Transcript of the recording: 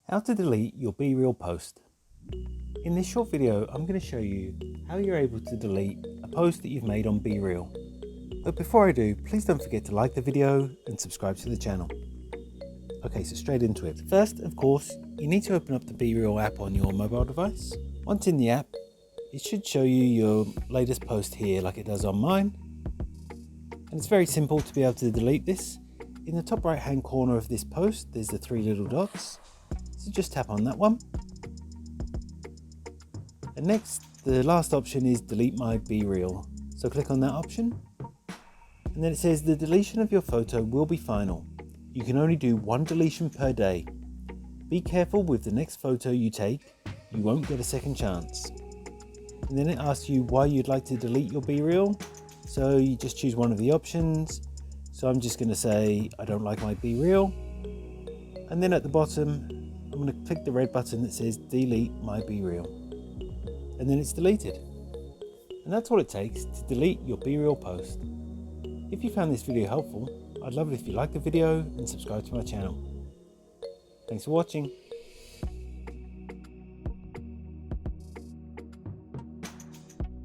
How to delete your BeReal post. In this short video, I'm going to show you how you're able to delete a post that you've made on BeReal. But before I do, please don't forget to like the video and subscribe to the channel. Okay, so straight into it. First, of course, you need to open up the BeReal app on your mobile device. Once in the app, it should show you your latest post here like it does on mine. And it's very simple to be able to delete this. In the top right hand corner of this post, there's the three little dots. So just tap on that one. And next, the last option is delete my BeReal. So click on that option. And then it says the deletion of your photo will be final. You can only do one deletion per day. Be careful with the next photo you take. You won't get a second chance. And then it asks you why you'd like to delete your BeReal. So you just choose one of the options. So I'm just going to say I don't like my BeReal. And then at the bottom, I'm going to click the red button that says delete my BeReal. And then it's deleted. And that's all it takes to delete your BeReal post. If you found this video helpful, I'd love it if you liked the video and subscribe to my channel. Thanks for watching.